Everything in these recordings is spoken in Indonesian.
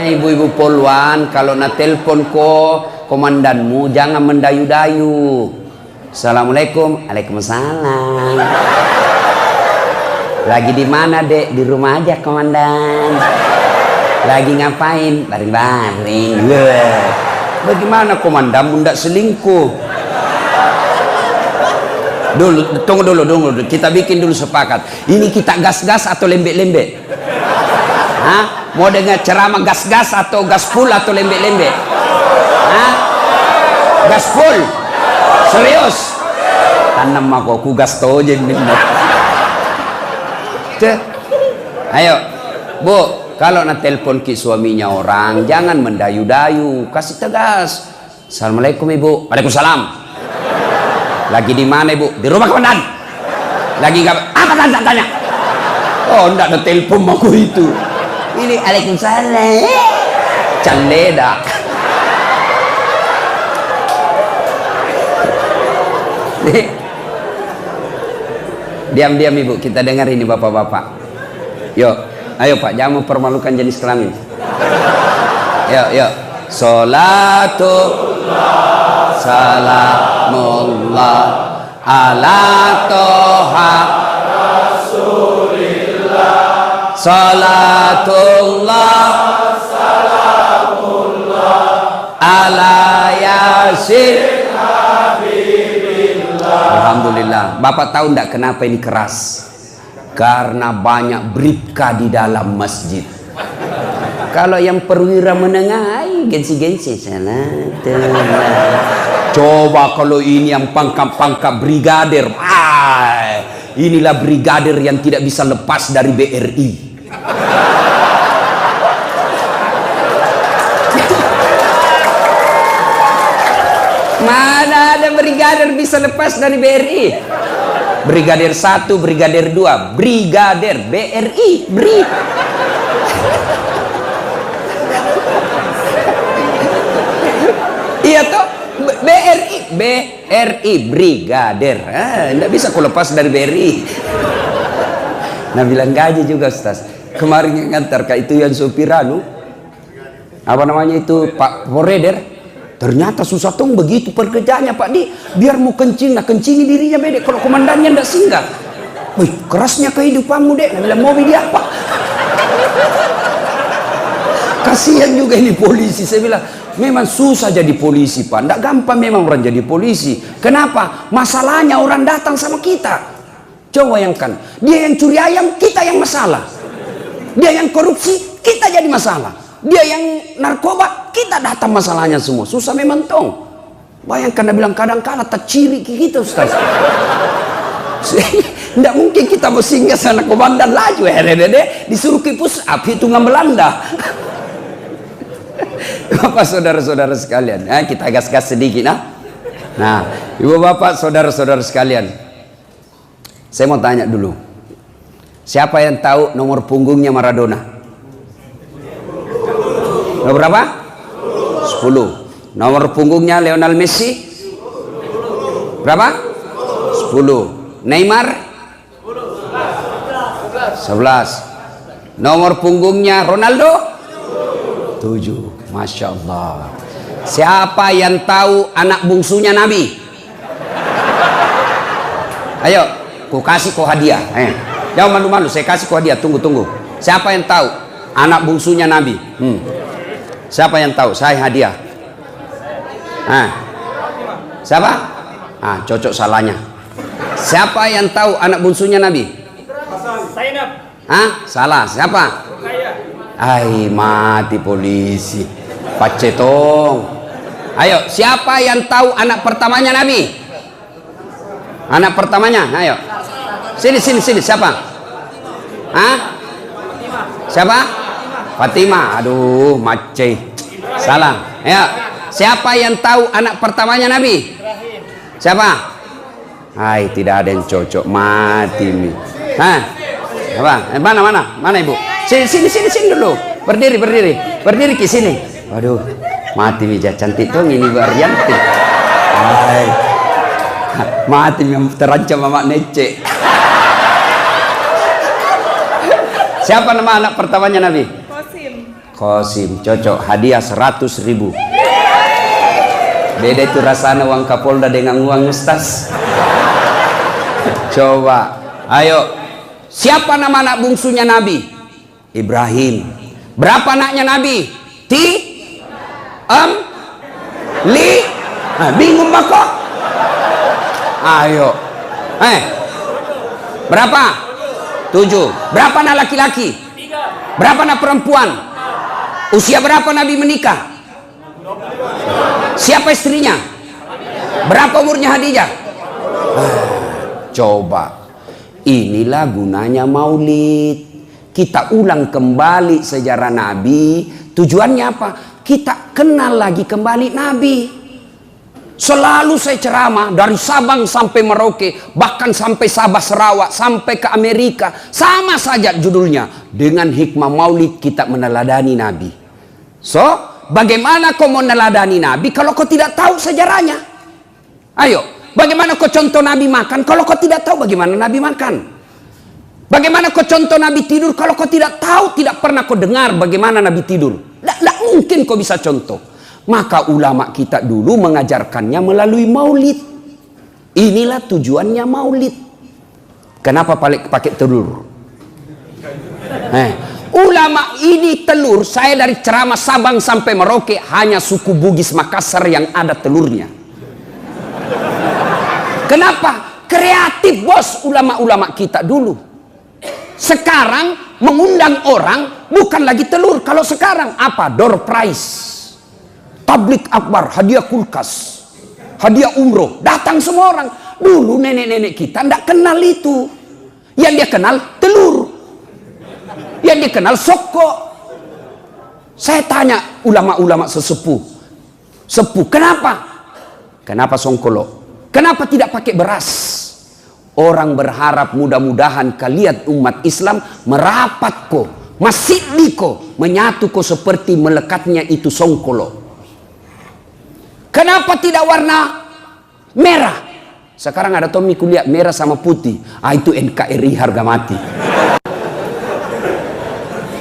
Makanya ibu-ibu poluan kalau na telepon komandanmu jangan mendayu-dayu. Assalamualaikum. Waalaikumsalam. Lagi di mana, Dek? Di rumah aja, komandan. Lagi ngapain? Baring-baring. Bagaimana komandan ndak selingkuh? Tunggu dulu. Kita bikin dulu sepakat. Ini kita gas-gas atau lembek-lembek? Hah? Mau dengar ceramah gas-gas atau gaspul atau lembek-lembek? Hah? Gaspul? Serius? Tanam aku gas tau aja. Ayo, Bu, kalau na telepon ki suaminya orang, jangan mendayu-dayu, kasih tegas. Assalamualaikum Ibu. Waalaikumsalam. Lagi di mana Ibu? Di rumah komandan. Lagi apa tanya? Oh, enggak ada telepon aku itu. Ini Waalaikumsalam. Candeda. Diam-diam Ibu, kita dengar ini bapak-bapak. Yuk, ayo Pak, jangan mempermalukan jenis kelamin. Yuk. Salatullah, salamullah, ala toha Rasulillah. Salatullah, salamullah, ala yasin. Alhamdulillah. Bapak tahu enggak kenapa ini keras? Karena banyak bribka di dalam masjid. Kalau yang perwira menengah, gengsi-gengsi. Coba kalau ini yang pangkat-pangkat brigadir. Inilah brigadir yang tidak bisa lepas dari BRI. Mana ada brigadir bisa lepas dari BRI? Brigadir 1, brigadir 2, brigadir BRI, BRI. Iya toh, BRI, brigadir. Enggak bisa kau lepas dari BRI. Nah bilang gaji juga Ustaz. Kemarin yang ngantar itu yang sopiranu, apa namanya itu Pak Poreder. Ternyata susah tong begitu pekerjaannya Pak Di. Biar mau kencing, nah kencingi dirinya bedek. Kalau komandannya ndak singgah. Wih, kerasnya kehidupanmu dek. Nah bilang mau dia apa? Kasihan juga ini polisi. Saya bilang memang susah jadi polisi Pak. Ndak gampang memang orang jadi polisi. Kenapa? Masalahnya orang datang sama kita. Coba bayangkan, dia yang curi ayam, kita yang masalah. Dia yang korupsi, kita jadi masalah. Dia yang narkoba, kita datang masalahnya semua. Susah memang tong. Bayangkan dia bilang kadang-kala tak ciri kita Ustaz. Tidak mungkin kita mau singgah sana komandan laju. Disuruh kipus api hitungan Belanda. Bapak saudara-saudara sekalian, kita gas-gas sedikit Nah, ibu bapak saudara-saudara sekalian, saya mau tanya dulu. Siapa yang tahu nomor punggungnya Maradona? Nomor berapa? 10. Nomor punggungnya Lionel Messi? Berapa? 10. Neymar? 11. Nomor punggungnya Ronaldo? 7. Masya Allah. Siapa yang tahu anak bungsunya Nabi? Ayo, ku kasih kau hadiah. Jangan malu-malu, saya kasih kau hadiah. Tunggu. Siapa yang tahu anak bungsunya Nabi? Siapa yang tahu? Saya hadiah. Siapa? Cocok salahnya. Siapa yang tahu anak bungsunya Nabi? Salah. Siapa? Mati polisi. Pacetong. Ayo, siapa yang tahu anak pertamanya Nabi? Anak pertamanya, ayo. Sini. Siapa? Siapa? Fatimah. Aduh, mace. Salah. Ya. Siapa yang tahu anak pertamanya Nabi? Siapa? Tidak ada yang cocok. Mati nih. Apa? Mana Ibu? Sini dulu. Berdiri ke sini. Waduh, mati Mija cantik tuh ini Baryanti. Mati yang terancam Mama Nece. Siapa nama anak pertamanya Nabi? Qasim, cocok. Hadiah 100.000. Beda itu rasanya uang Kapolda dengan uang Ustaz. Coba, ayo. Siapa nama anak bungsunya Nabi? Ibrahim. Berapa anaknya Nabi? Bingung pak kok? Ayo. Berapa? 7. Berapa anak laki-laki? Berapa anak perempuan? Usia berapa Nabi menikah? Siapa istrinya? Berapa umurnya Khadijah? Coba. Inilah gunanya maulid. Kita ulang kembali sejarah Nabi. Tujuannya apa? Kita kenal lagi kembali Nabi. Selalu saya ceramah dari Sabang sampai Merauke, bahkan sampai Sabah Sarawak, sampai ke Amerika. Sama saja judulnya. Dengan hikmah maulid kita meneladani Nabi. So, bagaimana kau mau meneladani Nabi kalau kau tidak tahu sejarahnya? Ayo, bagaimana kau contoh Nabi makan kalau kau tidak tahu bagaimana Nabi makan? Bagaimana kau contoh Nabi tidur kalau kau tidak tahu, tidak pernah kau dengar bagaimana Nabi tidur? Tidak mungkin kau bisa contoh. Maka ulama kita dulu mengajarkannya melalui maulid. Inilah tujuannya maulid. Kenapa pakai telur? Ulama ini telur, saya dari ceramah Sabang sampai Merauke hanya suku Bugis Makassar yang ada telurnya. Kenapa? Kreatif bos ulama-ulama kita dulu. Sekarang mengundang orang bukan lagi telur. Kalau sekarang apa? Door prize. Tablik akbar, hadiah kulkas, hadiah umroh, datang semua orang. Dulu nenek-nenek kita tidak kenal itu. Yang dia kenal telur, yang dia kenal soko. Saya tanya ulama-ulama sesepuh, kenapa? Kenapa songkolo? Kenapa tidak pakai beras? Orang berharap mudah-mudahan kalian umat Islam merapat ko, masih ko, menyatu ko seperti melekatnya itu songkolo. Kenapa tidak warna merah? Sekarang ada Tommy kuliah merah sama putih. Itu NKRI harga mati.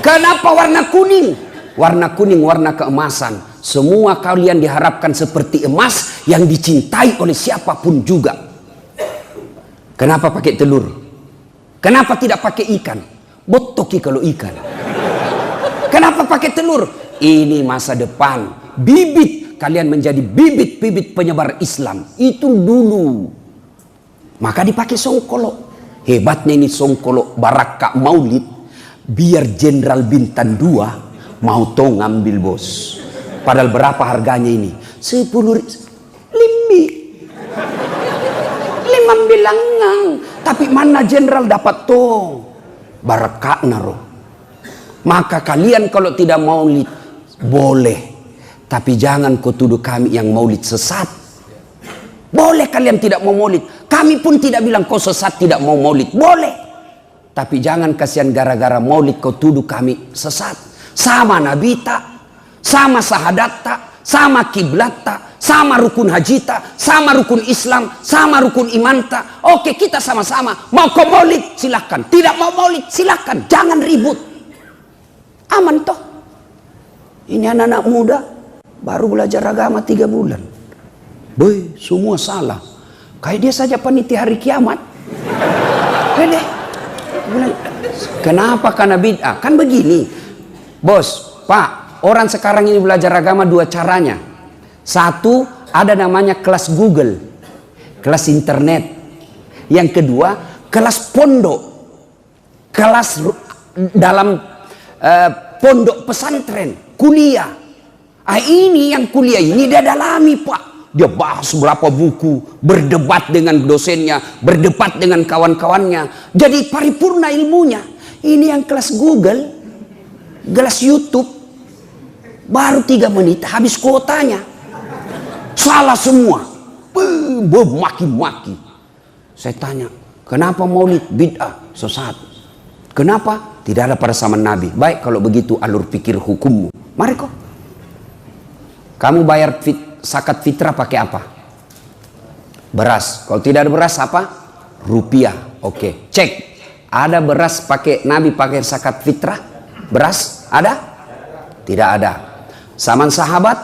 Kenapa warna kuning? Warna kuning warna keemasan. Semua kalian diharapkan seperti emas yang dicintai oleh siapapun juga. Kenapa pakai telur? Kenapa tidak pakai ikan? Botoki kalau ikan. Kenapa pakai telur? Ini masa depan. Bibit, kalian menjadi bibit-bibit penyebar Islam. Itu dulu. Maka dipakai songkolo. Hebatnya ini songkolo Baraka Maulid. Biar Jenderal Bintang 2 mau tong ngambil bos. Padahal berapa harganya ini? 10 limbi. 5 bilangan. Tapi mana Jenderal dapat tong? Baraka naro. Maka kalian kalau tidak maulid boleh. Tapi jangan kau tuduh kami yang maulid sesat. Boleh kalian tidak mau maulid. Kami pun tidak bilang kau sesat tidak mau maulid. Boleh. Tapi jangan kasihan gara-gara maulid kau tuduh kami sesat. Sama Nabi tak, sama sahadat tak, sama kiblat tak, sama rukun haji tak, sama rukun Islam, sama rukun iman tak. Oke kita sama-sama. Mau kau maulid silahkan. Tidak mau maulid silahkan. Jangan ribut. Aman toh. Ini anak-anak muda baru belajar agama 3 bulan. Boy, semua salah. Kayak dia saja panitia hari kiamat. Pede. Kenapa? Karena bid'ah. Kan begini. Bos, Pak, orang sekarang ini belajar agama 2 caranya. Satu, ada namanya kelas Google. Kelas internet. Yang kedua, kelas pondok. Kelas dalam pondok pesantren. Kuliah. Ini yang kuliah ini dia dalami Pak. Dia bahas berapa buku, berdebat dengan dosennya, berdebat dengan kawan-kawannya. Jadi paripurna ilmunya. Ini yang kelas Google, kelas YouTube, baru 3 menit habis kuotanya. Salah semua. Maki-maki. Saya tanya, kenapa maulid bid'ah, sesat? Kenapa? Tidak ada pada zaman Nabi. Baik kalau begitu alur pikir hukummu. Mari kok. Kamu bayar zakat fitrah pakai apa? Beras. Kalau tidak ada beras apa? Rupiah. Oke. Cek. Ada beras pakai Nabi pakai zakat fitrah? Beras? Ada? Tidak ada. Zaman sahabat?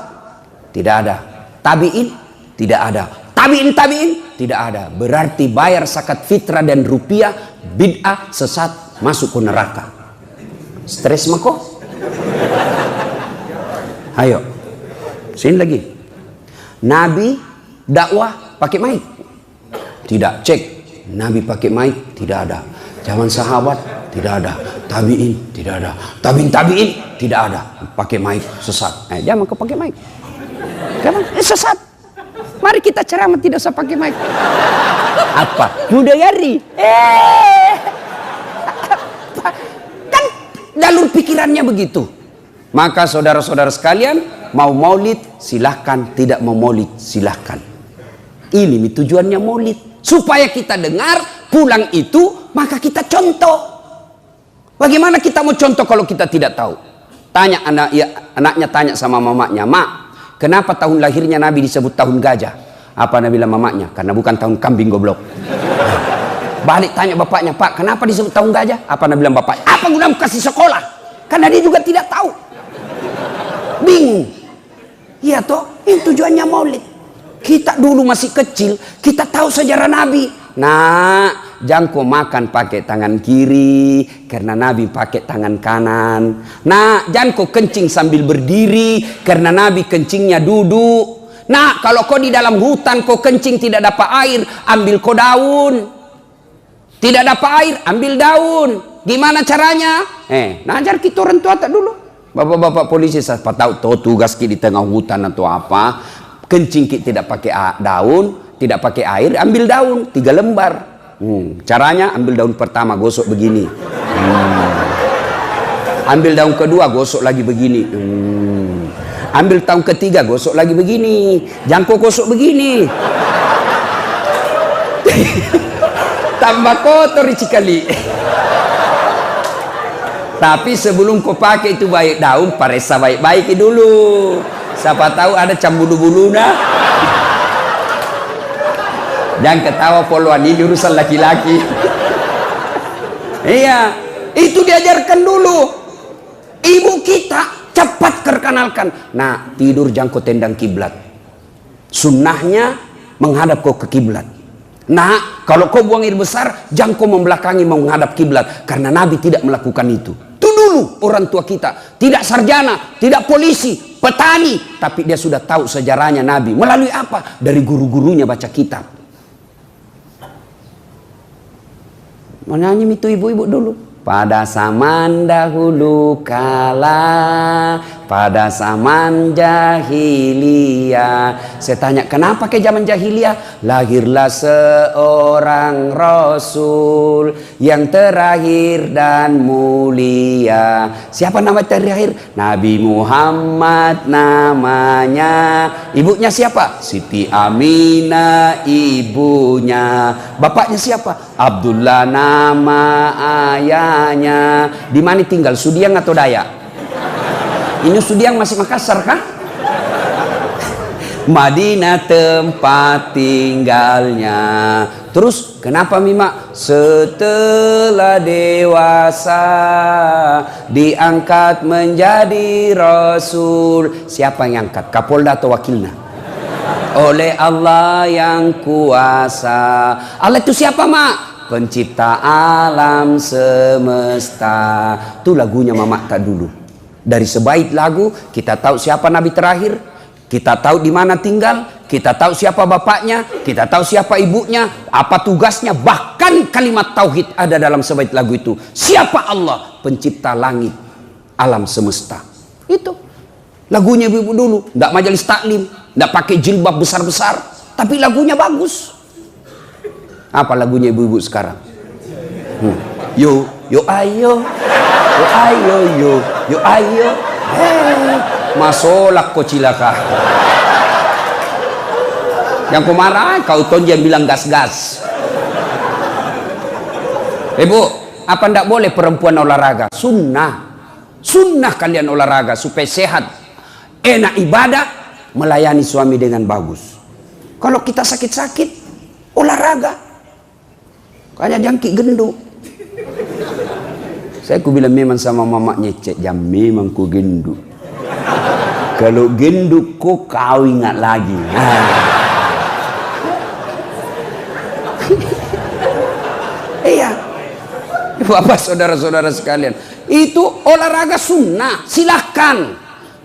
Tidak ada. Tabi'in? Tidak ada. Tabi'in? Tidak ada. Berarti bayar zakat fitrah dan rupiah, bid'ah, sesat, masuk ke neraka. Stres mako? Ayo. Sini lagi. Nabi dakwah pakai mic? Tidak. Cek. Nabi pakai mic? Tidak ada. Zaman sahabat? Tidak ada. Tabi'in? Tidak ada. Tabi'in? Tidak ada. Pakai mic, sesat. Jangan kau pakai mic. Jangan, sesat. Mari kita ceramah tidak usah pakai mic. Apa? Budayari. Kan jalur pikirannya begitu. Maka saudara-saudara sekalian, mau maulid silahkan, tidak mau maulid silahkan. Ini tujuannya maulid. Supaya kita dengar, pulang itu, maka kita contoh. Bagaimana kita mau contoh kalau kita tidak tahu? Tanya anaknya tanya sama mamanya, "Mak, kenapa tahun lahirnya Nabi disebut tahun gajah?" Apa Nabi bilang mamanya? Karena bukan tahun kambing goblok. Balik tanya bapaknya, "Pak, kenapa disebut tahun gajah?" Apa Nabi bilang bapaknya? "Apa guna kasih sekolah?" Karena dia juga tidak tahu. Bingung. Iya toh, ini tujuannya maulid. Kita dulu masih kecil, kita tahu sejarah Nabi. Nah, jangan kau makan pakai tangan kiri, karena Nabi pakai tangan kanan. Nah, jangan kau kencing sambil berdiri, karena Nabi kencingnya duduk. Nah, kalau kau di dalam hutan kau kencing tidak dapat air, ambil kau daun. Tidak dapat air, ambil daun. Gimana caranya? Najar kita orang tua tak dulu. Bapak-bapak polisi saya tahu tugas kita di tengah hutan atau apa. Kencing kita tidak pakai daun, tidak pakai air, ambil daun 3 lembar. Caranya ambil daun pertama gosok begini. Ambil daun kedua gosok lagi begini. Ambil tahun ketiga gosok lagi begini. Jangkau gosok begini. Tambah kotor cikali. Tapi sebelum kau pakai itu baik daun, paresa baik-baik dulu. Siapa tahu ada cambulu-buluna. Jangan ketawa poluan, ini urusan laki-laki. Iya, itu diajarkan dulu. Ibu kita cepat perkenalkan. Nah, tidur jangkau tendang kiblat. Sunnahnya menghadap kau ke kiblat. Nah, kalau kau buang air besar, jangan kau membelakangi menghadap kiblat, karena Nabi tidak melakukan itu. Itu dulu orang tua kita, tidak sarjana, tidak polisi, petani, tapi dia sudah tahu sejarahnya Nabi. Melalui apa? Dari guru-gurunya baca kitab. Menyanyi itu ibu-ibu dulu. Pada zaman dahulu kala, pada zaman jahiliyah. Saya tanya, kenapa ke zaman jahiliyah? Lahirlah seorang Rasul yang terakhir dan mulia. Siapa nama terakhir? Nabi Muhammad namanya. Ibunya siapa? Siti Aminah ibunya. Bapaknya siapa? Abdullah nama ayahnya. Di mana tinggal? Sudiang atau Dayak? Ini Sudiang masih Makassar kah? Madinah tempat tinggalnya. Terus kenapa Mima? Setelah dewasa diangkat menjadi Rasul. Siapa yang angkat? Kapolda atau wakilnya? Oleh Allah yang kuasa. Allah itu siapa Mak? Pencipta alam semesta. Itu lagunya Mama tak dulu. Dari sebaik lagu kita tahu siapa Nabi terakhir, kita tahu di mana tinggal, kita tahu siapa bapaknya, kita tahu siapa ibunya, apa tugasnya, bahkan kalimat tauhid ada dalam sebaik lagu itu. Siapa Allah? Pencipta langit, alam semesta. Itu lagunya ibu dulu. Tidak majelis taklim, tidak pakai jilbab besar-besar, tapi lagunya bagus. Apa lagunya ibu-ibu sekarang? Yo ayo, yo ayo, yo ayo, masolak kau cilaka. Yang kau marah, kau tonjang bilang gas-gas. Ibu, apa ndak boleh perempuan olahraga? Sunnah kalian olahraga supaya sehat, enak ibadah, melayani suami dengan bagus. Kalau kita sakit-sakit, olahraga. Kayak jangkik gendut. Saya ku bilang memang sama mamanya, Cek, jam memang ku gendut. Kalau genduk kok kau ingat lagi. Iya. Bapak saudara-saudara sekalian, itu olahraga sunnah, silahkan.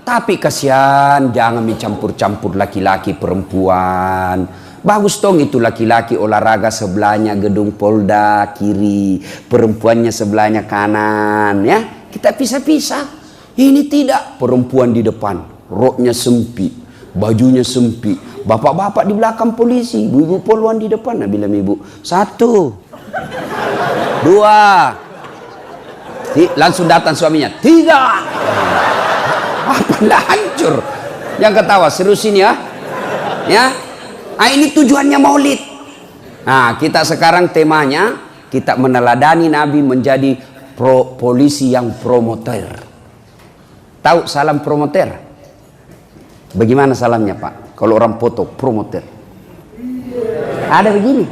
Tapi kasihan, jangan mencampur-campur laki-laki perempuan. Bagus dong itu laki-laki olahraga sebelahnya gedung Polda kiri, perempuannya sebelahnya kanan, ya. Kita pisah-pisah. Ini tidak, perempuan di depan, roknya sempit, bajunya sempit. Bapak-bapak di belakang polisi, ibu-ibu poluan di depan. Nah, bilang ibu, 1, 2, langsung datang suaminya, 3. Apa ndak hancur? Yang ketawa serius ini ya, ya. Nah, ini tujuannya Maulid. Nah, kita sekarang temanya kita meneladani Nabi menjadi polisi yang promoter. Tahu salam promoter? Bagaimana salamnya Pak? Kalau orang foto promoter, ada begini.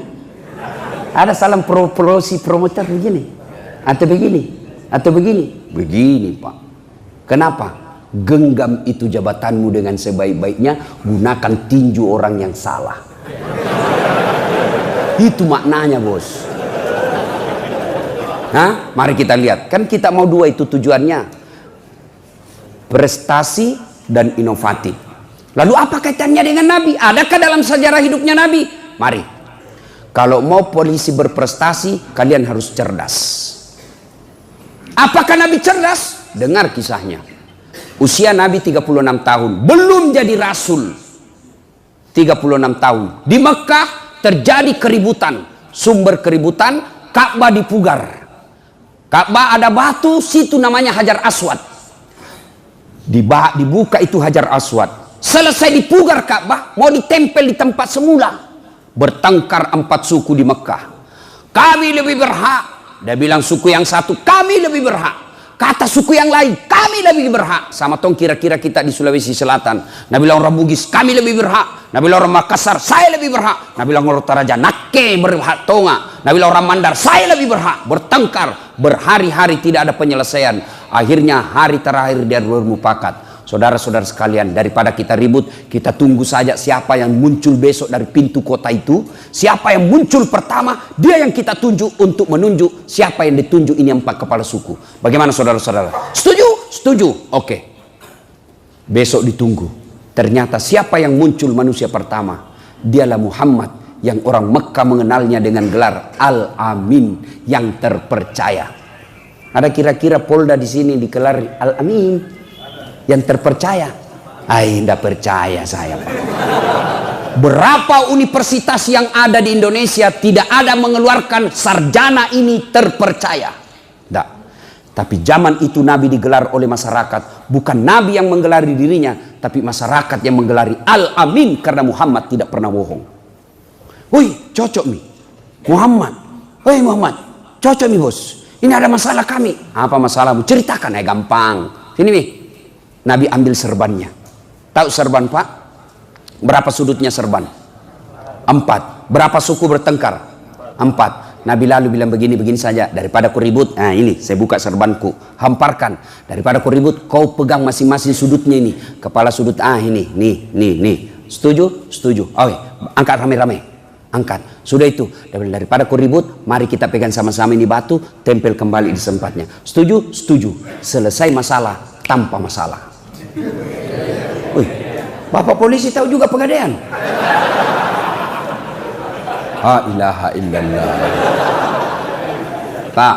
Ada salam polisi promoter begini, atau begini, atau begini, begini Pak. Kenapa? Genggam itu jabatanmu dengan sebaik-baiknya, gunakan tinju orang yang salah. Itu maknanya bos. Nah, mari kita lihat. Kan kita mau dua itu tujuannya. Prestasi dan inovatif. Lalu apa kaitannya dengan Nabi? Adakah dalam sejarah hidupnya Nabi? Mari. Kalau mau polisi berprestasi, kalian harus cerdas. Apakah Nabi cerdas? Dengar kisahnya. Usia Nabi 36 tahun, belum jadi rasul. 36 tahun. Di Mekah terjadi keributan. Sumber keributan, Ka'bah dipugar. Ka'bah ada batu, situ namanya Hajar Aswad. Dibuka itu Hajar Aswad. Selesai dipugar Ka'bah, mau ditempel di tempat semula. Bertengkar 4 suku di Mekah. Kami lebih berhak. Dia bilang suku yang satu, kami lebih berhak. Kata suku yang lain, kami lebih berhak. Sama tong kira-kira kita di Sulawesi Selatan. Nah bilang orang Bugis, kami lebih berhak. Nah bilang orang Makassar, saya lebih berhak. Nah bilang orang Toraja, nakke berhak tonga. Nah bilang orang Mandar, saya lebih berhak. Bertengkar, berhari-hari tidak ada penyelesaian. Akhirnya hari terakhir dia bermufakat. Saudara-saudara sekalian, daripada kita ribut, kita tunggu saja siapa yang muncul besok dari pintu kota itu. Siapa yang muncul pertama, dia yang kita tunjuk untuk menunjuk siapa yang ditunjuk ini 4 kepala suku. Bagaimana saudara-saudara? Setuju? Setuju. Oke. Besok ditunggu. Ternyata siapa yang muncul manusia pertama? Dialah Muhammad yang orang Mekah mengenalnya dengan gelar Al-Amin, yang terpercaya. Ada kira-kira Polda di sini digelar Al-Amin, yang terpercaya. Tidak percaya saya Pak. Berapa universitas yang ada di Indonesia tidak ada mengeluarkan sarjana ini terpercaya. Tidak. Tapi zaman itu Nabi digelar oleh masyarakat. Bukan Nabi yang menggelari dirinya, tapi masyarakat yang menggelari Al-Amin, karena Muhammad tidak pernah bohong. Woi, cocok mi Muhammad. Woi Muhammad, cocok mi bos. Ini ada masalah kami. Apa masalahmu? Ceritakan. Gampang. Sini mi. Nabi ambil serbannya. Tahu serban Pak? Berapa sudutnya serban? 4. Berapa suku bertengkar? 4. Nabi lalu bilang begini saja. Daripada kau ribut, nah ini saya buka serbanku, hamparkan. Daripada kau ribut, kau pegang masing-masing sudutnya ini. Kepala sudut, ini, nih. Setuju? Setuju. Oh, angkat rame-rame. Angkat. Sudah itu. Daripada kau ribut, mari kita pegang sama-sama ini batu, tempel kembali di tempatnya. Setuju? Setuju. Selesai masalah tanpa masalah. Wih, Bapak polisi tahu juga pegadaian. La ilaha illallah. Pak,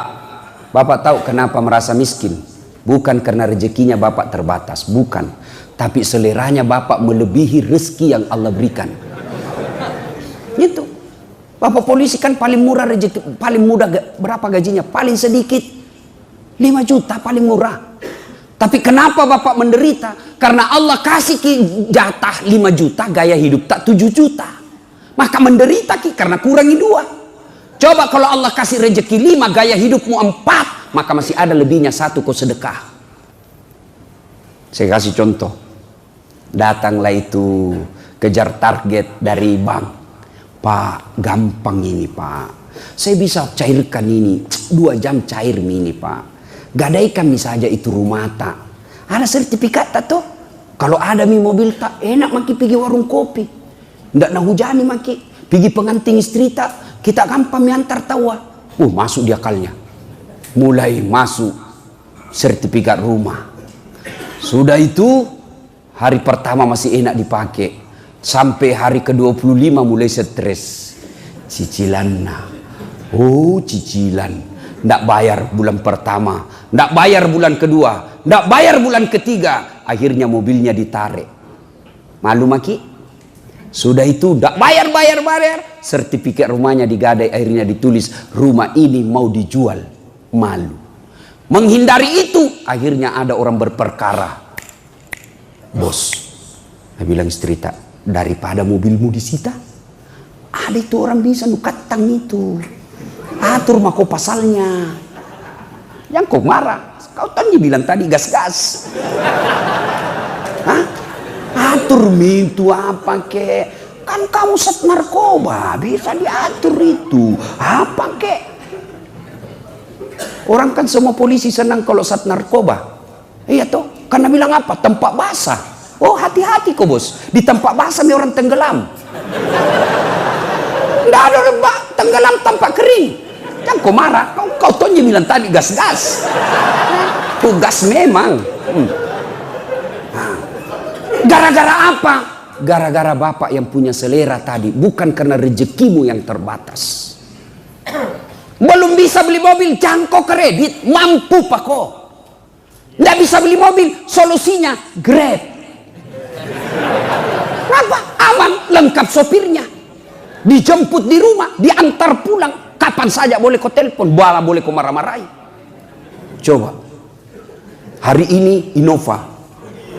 Bapak tahu kenapa merasa miskin? Bukan karena rezekinya Bapak terbatas, bukan. Tapi seleranya Bapak melebihi rezeki yang Allah berikan. Gitu. Bapak polisi kan paling murah rezeki, paling mudah berapa gajinya? Paling sedikit 5 juta paling murah. Tapi kenapa Bapak menderita? Karena Allah kasih jatah 5 juta, gaya hidup tak 7 juta. Maka menderita karena kurangi 2. Coba kalau Allah kasih rezeki 5, gaya hidupmu 4, maka masih ada lebihnya 1 kau sedekah. Saya kasih contoh. Datanglah itu kejar target dari bank. Pak, gampang ini Pak. Saya bisa cairkan ini 2 jam cair ini Pak. Gadaikan misalnya itu rumah tak. Ada sertifikat tak tuh? Kalau ada mi mobil tak enak maki pergi warung kopi. Ndak na hujani maki. Pergi pengantin istri tak. Kita gampang miantar tawa. Masuk di akalnya. Mulai masuk sertifikat rumah. Sudah itu hari pertama masih enak dipakai. Sampai hari ke-25 mulai stres. Cicilan. Cicilan. Ndak bayar bulan pertama. Ndak bayar bulan kedua. Ndak bayar bulan ketiga. Akhirnya mobilnya ditarik. Malu maki? Sudah itu ndak bayar. Sertifikat rumahnya digadai. Akhirnya ditulis rumah ini mau dijual. Malu. Menghindari itu. Akhirnya ada orang berperkara. Bos. Saya bilang istri tak. Daripada mobilmu disita. Ada itu orang bisa nukatang itu. Atur mako pasalnya. Yang kau marah. Kau tadi bilang tadi gas-gas. Hah? Atur itu apa kek? Kan kamu sat narkoba. Bisa diatur itu. Apa kek? Orang kan semua polisi senang kalau sat narkoba. Iya toh. Karena bilang apa? Tempat basah. Oh hati-hati kok bos. Di tempat basah nih orang tenggelam. Nggak ada orang tenggelam tempat kering. Kan kau marah. Kau tonji bilang tadi gas-gas. Tugas memang. Gara-gara apa? Gara-gara bapak yang punya selera tadi. Bukan karena rezekimu yang terbatas. Belum bisa beli mobil, jangkau kredit. Mampu pak kok. Nggak bisa beli mobil, solusinya Grab. Kenapa? Aman, lengkap sopirnya. Dijemput di rumah, diantar pulang. Kapan saja boleh kau telepon, bala boleh kau marah-marahi. Coba. Hari ini Innova,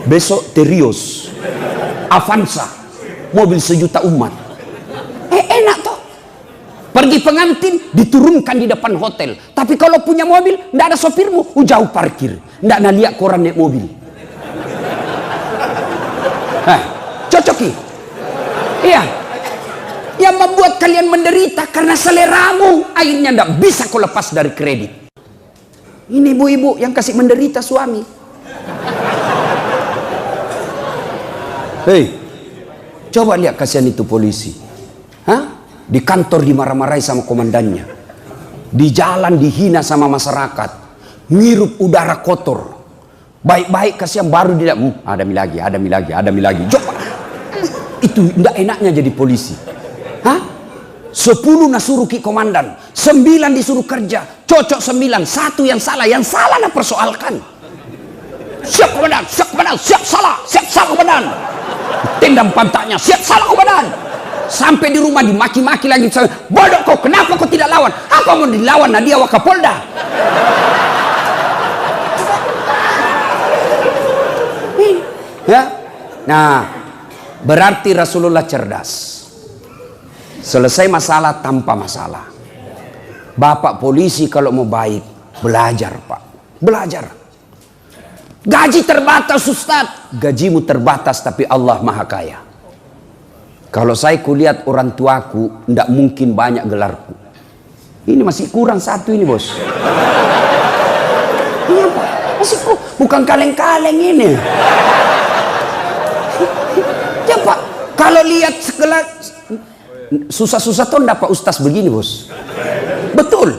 besok Terios, Avanza, mobil sejuta umat. Enak toh. Pergi pengantin diturunkan di depan hotel. Tapi kalau punya mobil, ndak ada sopirmu, jauh parkir. Ndak nak lihat koran naik mobil. Cocok ki? Iya. Yang membuat kalian menderita karena seleramu. Akhirnya ndak bisa kau lepas dari kredit. Ini ibu-ibu yang kasih menderita suami. Hei, coba lihat kasihan itu polisi. Hah? Di kantor dimarah-marahi sama komandannya. Di jalan dihina sama masyarakat. Ngirup udara kotor. Baik-baik kasihan baru dia. Ada mi lagi. Coba. Itu tidak enaknya jadi polisi. Hah? 10 nasuruh ki komandan. 9 disuruh kerja. Cocok 9. 1 yang salah. Yang salah nak persoalkan. Siap komandan. Siap salah komandan. Tendang pantatnya. Siap salah komandan. Sampai di rumah dimaki-maki lagi. Bodoh kau, kenapa kau tidak lawan? Apa mau dilawan? Nadia Wakapolda. Ya? Nah, berarti Rasulullah cerdas. Selesai masalah tanpa masalah. Bapak polisi kalau mau baik, belajar pak. Belajar. Gaji terbatas Ustaz. Gajimu terbatas tapi Allah maha kaya. Kalau saya kulihat orang tuaku, tidak mungkin banyak gelarku. Ini masih kurang 1 ini bos. Iya pak, masih bukan kaleng-kaleng ini. Ya pak, kalau lihat segelar susah-susah tuh dapat ustaz begini bos. Betul.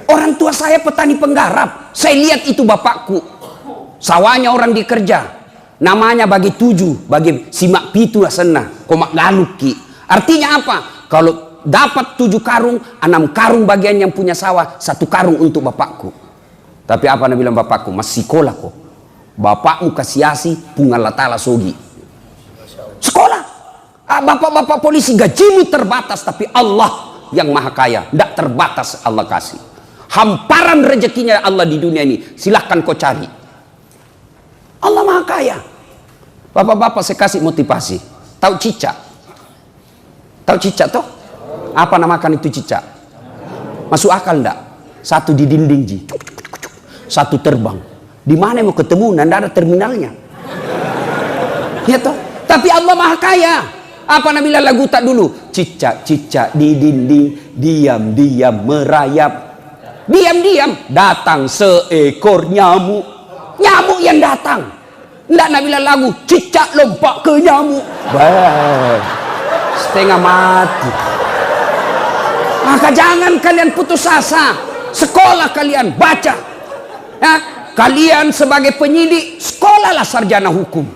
Orang tua saya petani penggarap. Saya lihat itu bapakku. Sawahnya orang dikerja. Namanya bagi 7, bagi simak pitu asena, komak galuki. Artinya apa? Kalau dapat 7 karung, 6 karung bagian yang punya sawah, 1 karung untuk bapakku. Tapi apa nak bilang bapakku? Masih sekolah kok. Bapakmu kasiasi, pungalatala sogi. Sekolah. Bapak-bapak polisi gajimu terbatas, tapi Allah yang maha kaya, tidak terbatas Allah kasih. Hamparan rezekinya Allah di dunia ini, silahkan kau cari. Allah maha kaya. Bapak-bapak saya kasih motivasi. Tahu cicak? Tahu cicak toh? Apa namakan itu cicak? Masuk akal enggak? 1 di dinding ji. 1 terbang. Di mana mau ketemu? Nggak ada terminalnya. Ya toh? Tapi Allah maha kaya. Apa Nabila lagu tak dulu? Cicak-cicak di dinding, diam-diam merayap. Diam-diam datang seekor nyamuk. Nyamuk yang datang. Nggak nak bilang lagu cicak lompat ke nyamuk. Baik. Setengah mati. Maka jangan kalian putus asa. Sekolah kalian, baca. Ya, kalian sebagai penyidik, sekolahlah sarjana hukum.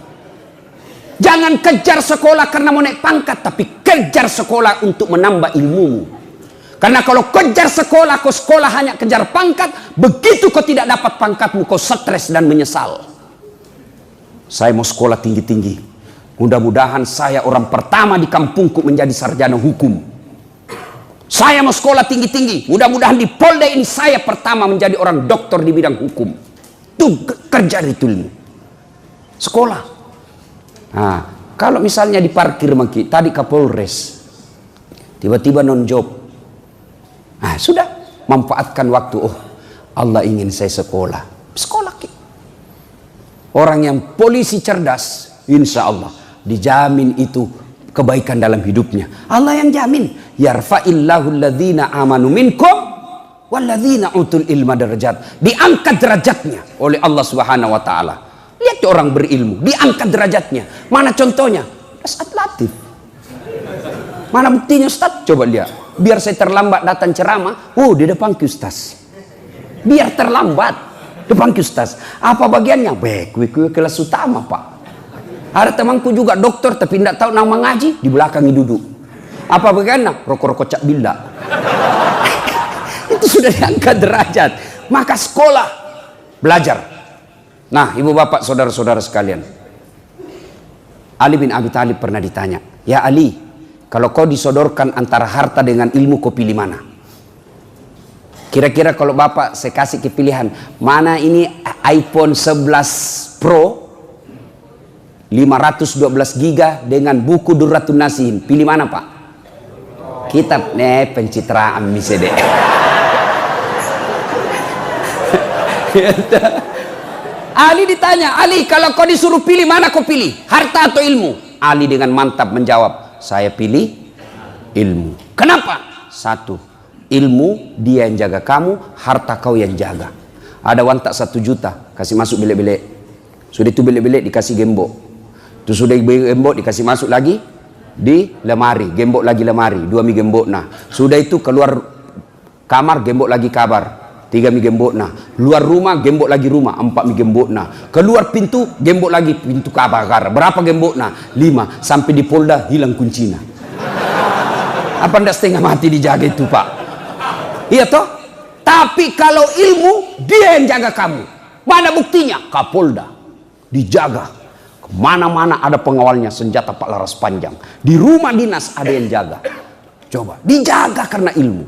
Jangan kejar sekolah karena mau naik pangkat, tapi kejar sekolah untuk menambah ilmumu. Karena kalau kejar sekolah, kau sekolah hanya kejar pangkat, begitu kau tidak dapat pangkatmu, kau stres dan menyesal. Saya mau sekolah tinggi-tinggi. Mudah-mudahan saya orang pertama di kampungku menjadi sarjana hukum. Saya mau sekolah tinggi-tinggi. Mudah-mudahan di Polda ini saya pertama menjadi orang doktor di bidang hukum. Itu kerja itu ilmu. Sekolah. Nah, kalau misalnya di parkir maki, tadi Kapolres, tiba-tiba non-job. Nah, sudah. Manfaatkan waktu. Oh, Allah ingin saya sekolah. Sekolah. Orang yang polisi cerdas, insya Allah dijamin itu kebaikan dalam hidupnya. Allah yang jamin. Yarfa'illahu alladhina amanu minkum walladhina utul ilma darajat. Diangkat derajatnya oleh Allah Subhanahu wa taala. Lihat orang berilmu, diangkat derajatnya. Mana contohnya? Ustaz Latif. Mana buktinya Ustaz? Coba lihat. Biar saya terlambat datang ceramah, di depan Ustaz. Biar terlambat depan Ustaz. Apa bagiannya? Kue kelas utama, Pak. Ada temanku juga dokter tapi tidak tahu nama ngaji, di belakangnya duduk. Apa bagiannya? Rokok-rokok cak bila. Itu sudah diangkat derajat. Maka sekolah, belajar. Nah, ibu bapak, saudara-saudara sekalian. Ali bin Abi Thalib pernah ditanya, ya Ali, kalau kau disodorkan antara harta dengan ilmu, kau pilih mana? Kira-kira kalau bapak saya kasih kepilihan, mana ini iPhone 11 Pro 512 giga dengan buku Durratun Nasihin, pilih mana Pak? Kitab pencitraan misalnya. Ali ditanya, Ali kalau kau disuruh pilih mana kau pilih? Harta atau ilmu? Ali dengan mantap menjawab, saya pilih ilmu. Kenapa? Satu, ilmu dia yang jaga kamu, harta kau yang jaga. Ada wantak 1 juta, kasih masuk bilik-bilik. Sudah itu bilik-bilik dikasih gembok. Itu sudah gembok dikasih masuk lagi di lemari, gembok lagi lemari, 2 mi gembok nah. Sudah itu keluar kamar, gembok lagi kabar, 3 mi gembok nah. Luar rumah, gembok lagi rumah, 4 mi gembok nah. Keluar pintu, gembok lagi pintu kabar. Berapa gembok nah? 5. Sampai di Polda hilang kuncinya. Apa ndak setengah mati dijaga itu Pak? Iya toh? Tapi kalau ilmu, dia yang jaga kamu. Mana buktinya? Kapolda dijaga. Kemana-mana ada pengawalnya, senjata Pak Laras panjang. Di rumah dinas ada yang jaga. Coba, dijaga karena ilmu.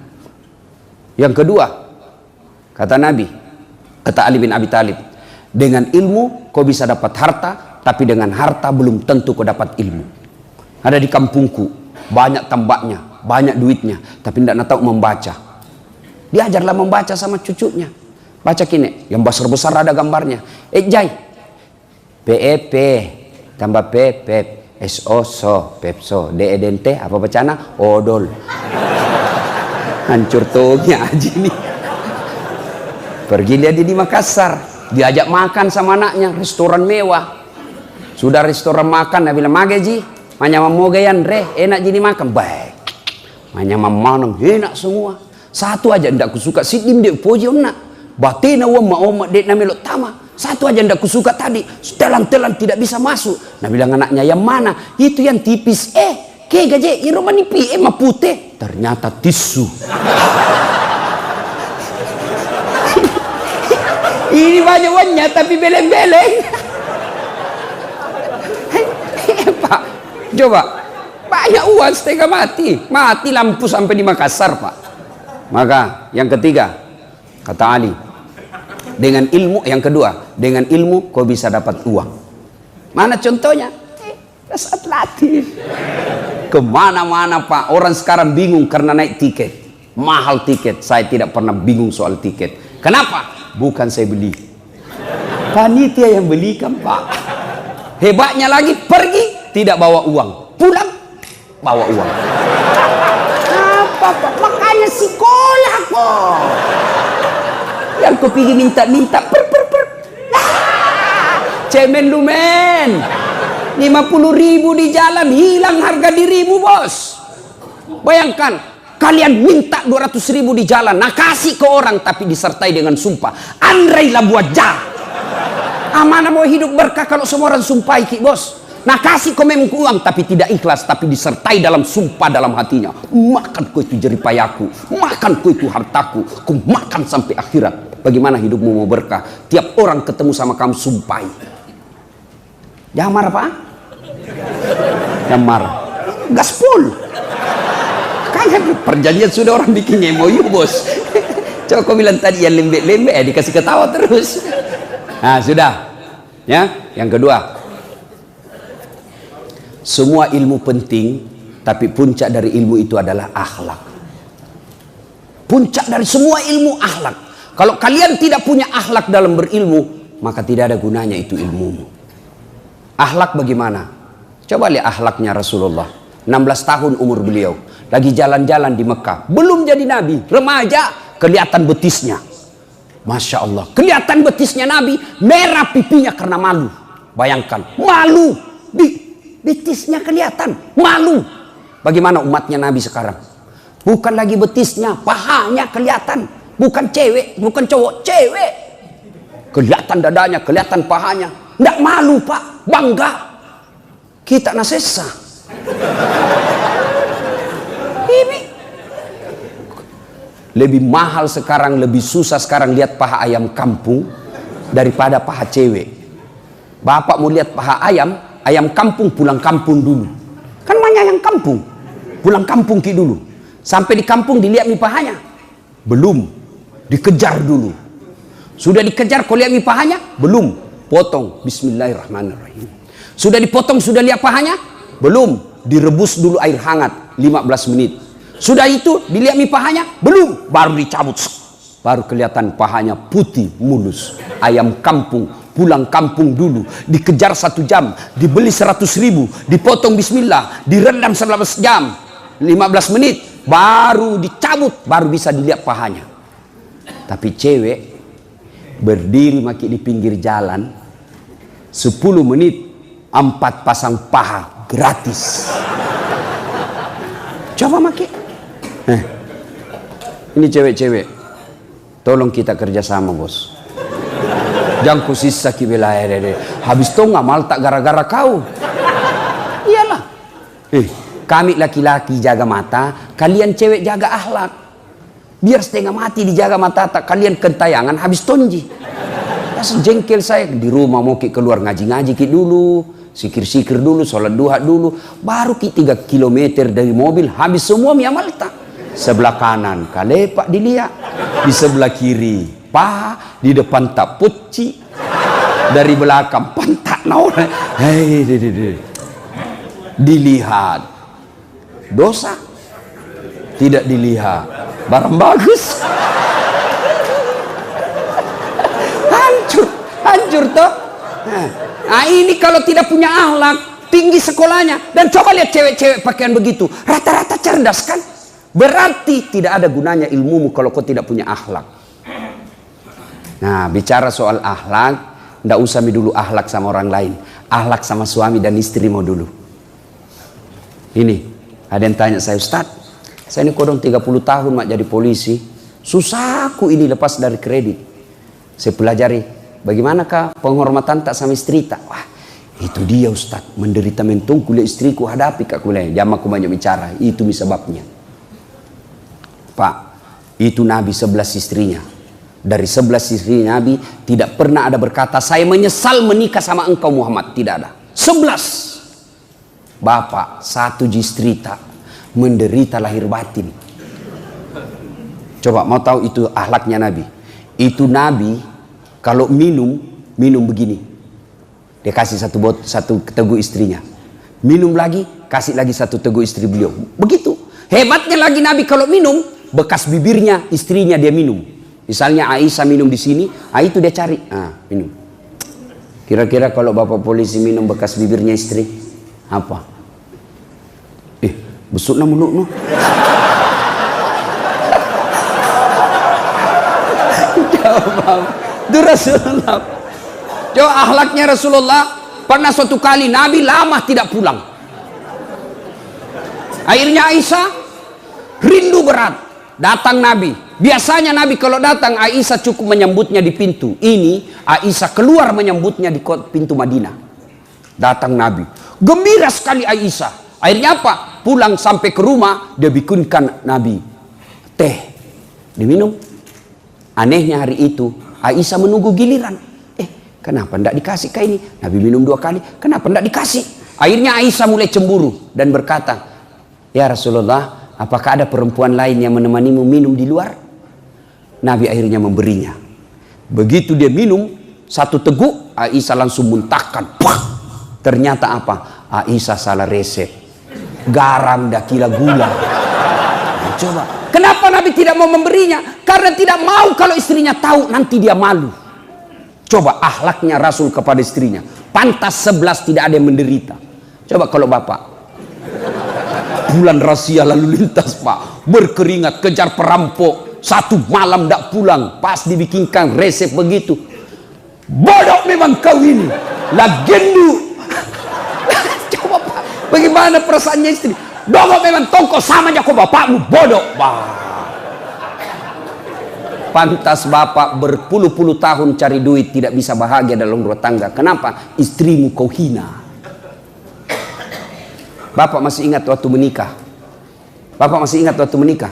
Yang kedua, kata Nabi, kata Ali bin Abi Thalib, dengan ilmu kau bisa dapat harta, tapi dengan harta belum tentu kau dapat ilmu. Ada di kampungku, banyak tambaknya, banyak duitnya, tapi tidak tahu membaca. Diajarlah membaca sama cucunya. Baca kini, yang besar-besar ada gambarnya. Jai, PEP tambah PEP, SO so, PEPSO, DEDNT apa bacana? Odol. Hancur tuhnya aja nih. Pergi lihat di Makassar, diajak makan sama anaknya, restoran mewah. Sudah restoran makan, dia bilang, "Mageji, manya mamogayan re, enak jadi makan." Baik. Manya mamanang enak semua. Satu aja ndak kusuka, sidim dek poji nak. Batina oma dek namelok tama. Satu aja ndak kusuka tadi, telan-telan tidak bisa masuk. Nah bilang anaknya, yang mana? Itu yang tipis. Ke gaje, iroma nipi, mah putih. Ternyata tisu. Ini banyak uangnya tapi beleng-beleng. Pak, coba. Banyak uang setengah mati. Mati lampu sampai di Makassar Pak. Maka yang ketiga, kata Ali, dengan ilmu, yang kedua, dengan ilmu kau bisa dapat uang. Mana contohnya? Ustaz Latif. Kemana-mana Pak, orang sekarang bingung karena naik tiket, mahal tiket. Saya tidak pernah bingung soal tiket. Kenapa? Bukan saya beli, panitia yang belikan Pak. Hebatnya lagi, pergi tidak bawa uang, pulang bawa uang. Apa Pak? Makanya sekolah kok. Yang kau pergi minta-minta, Cemen lu men. 50.000 di jalan, hilang harga dirimu bos. Bayangkan, kalian minta 200.000 di jalan, nah kasih ke orang tapi disertai dengan sumpah. Andrei lah buat jah. Mana mau hidup berkah kalau semua orang sumpahi ki bos. Nah kasih kau memang uang tapi tidak ikhlas, tapi disertai dalam sumpah dalam hatinya. Makan kau itu jeripayaku, makan kau itu hartaku, ku makan sampai akhirat. Bagaimana hidupmu mau berkah? Tiap orang ketemu sama kamu sumpahi. Jangan marah pak. Jangan marah. Gaspol. Kayaknya perjanjian sudah orang bikin MOU bos. Coba kau bilang tadi yang lembek-lembek ya dikasih ketawa terus. Nah sudah. Ya, yang kedua. Semua ilmu penting, tapi puncak dari ilmu itu adalah akhlak. Puncak dari semua ilmu akhlak. Kalau kalian tidak punya akhlak dalam berilmu, maka tidak ada gunanya itu ilmumu. Akhlak bagaimana? Coba lihat akhlaknya Rasulullah. 16 tahun umur beliau, lagi jalan-jalan di Mekah, belum jadi nabi, remaja, kelihatan betisnya. Masya Allah, kelihatan betisnya Nabi, merah pipinya karena malu. Bayangkan, malu. Betisnya kelihatan, malu. Bagaimana umatnya Nabi sekarang? Bukan lagi betisnya, pahanya kelihatan. Bukan cewek, bukan cowok, cewek. Kelihatan dadanya, kelihatan pahanya. Nggak malu pak, bangga. Kita nasesa. Ini lebih mahal sekarang, lebih susah sekarang lihat paha ayam kampung daripada paha cewek. Bapak mau lihat paha ayam, ayam kampung pulang kampung dulu. Kan banyak yang kampung. Pulang kampung ki dulu. Sampai di kampung dilihat mi pahanya. Belum. Dikejar dulu. Sudah dikejar kau lihat mi pahanya? Belum. Potong. Bismillahirrahmanirrahim. Sudah dipotong, sudah lihat pahanya? Belum. Direbus dulu air hangat 15 menit. Sudah itu dilihat mi pahanya? Belum. Baru dicabut. Baru kelihatan pahanya putih mulus. Ayam kampung. Pulang kampung dulu, dikejar 1 jam, dibeli 100.000, dipotong bismillah, direndam 11 jam, 15 menit, baru dicabut, baru bisa dilihat pahanya. Tapi cewek berdiri maki di pinggir jalan, 10 menit, 4 pasang paha gratis. Coba maki. Ini cewek-cewek, tolong kita kerjasama bos. Jangan ku sisa ki wilayah dede. Habis itu nggak mal tak gara-gara kau. Iyalah. Kami laki-laki jaga mata, kalian cewek jaga akhlak. Biar setengah mati dijaga mata tak, kalian kentayangan habis tonji. Langsung jengkel saya di rumah mau ki keluar ngaji-ngaji ki dulu, sikir-sikir dulu, sholat duha dulu, baru ki 3 kilometer dari mobil habis semua mi amal tak. Sebelah kanan kalepak dilihat, di sebelah kiri paha, di depan tak puci, dari belakang pantat naon. Hei, dilihat dosa, tidak dilihat barang bagus. Hancur toh. Nah ini kalau tidak punya akhlak, tinggi sekolahnya, dan coba lihat cewek-cewek pakaian begitu, rata-rata cerdas kan? Berarti tidak ada gunanya ilmumu kalau kau tidak punya akhlak. Nah, bicara soal akhlak, ndak usah dulu akhlak sama orang lain. Akhlak sama suami dan istri mau dulu. Ini, ada yang tanya saya, Ustaz, saya ini kodong 30 tahun mak jadi polisi. Susahku ini lepas dari kredit. Saya pelajari, bagaimanakah penghormatan tak sama istri tak? Wah, itu dia Ustaz, menderita mentung kuliah istriku hadapi kak kuliah. Jangan aku banyak bicara, itu sebabnya. Pak, itu Nabi 11 istrinya. Dari 11 istri Nabi tidak pernah ada berkata saya menyesal menikah sama engkau Muhammad, tidak ada. 11 bapak, 1 istri tak menderita lahir batin. Coba mau tahu itu akhlaknya Nabi? Itu Nabi kalau minum begini, dia kasih satu teguk istrinya, minum lagi kasih lagi 1 teguk istri beliau, begitu. Hebatnya lagi Nabi kalau minum bekas bibirnya istrinya dia minum. Misalnya Aisyah minum di sini, itu dia cari, minum. Kira-kira kalau bapak polisi minum bekas bibirnya istri, apa? Besuk na mulut no. Itu Rasulullah. Coba akhlaknya Rasulullah. Pernah suatu kali Nabi lama tidak pulang. Akhirnya Aisyah rindu berat. Datang Nabi. Biasanya Nabi kalau datang, Aisyah cukup menyambutnya di pintu. Ini Aisyah keluar menyambutnya di pintu Madinah. Datang Nabi. Gembira sekali Aisyah. Akhirnya apa? Pulang sampai ke rumah, dia bikinkan Nabi teh. Diminum. Anehnya hari itu, Aisyah menunggu giliran. Kenapa tidak dikasih kayak ini? Nabi minum 2 kali. Kenapa tidak dikasih? Akhirnya Aisyah mulai cemburu dan berkata, ya Rasulullah, apakah ada perempuan lain yang menemanimu minum di luar? Nabi akhirnya memberinya. Begitu dia minum 1 teguk, Aisyah langsung muntahkan. Pah! Ternyata apa? Aisyah salah resep. Garam dah kira gula. Nah, coba. Kenapa Nabi tidak mau memberinya? Karena tidak mau kalau istrinya tahu, nanti dia malu. Coba akhlaknya Rasul kepada istrinya. Pantas 11 tidak ada yang menderita. Coba kalau bapak. Bulan rahasia lalu lintas pak. Berkeringat kejar perampok. 1 malam tidak pulang. Pas dibikinkan resep begitu. Bodoh memang kau ini. Lagendu. Coba pak. Bagaimana perasaannya istri. Dongok memang tongkol sama aja kau bapakmu. Bodoh. Bah. Pantas bapak berpuluh-puluh tahun cari duit tidak bisa bahagia dalam rumah tangga. Kenapa? Istrimu kau hina. Bapak masih ingat waktu menikah? Bapak masih ingat waktu menikah?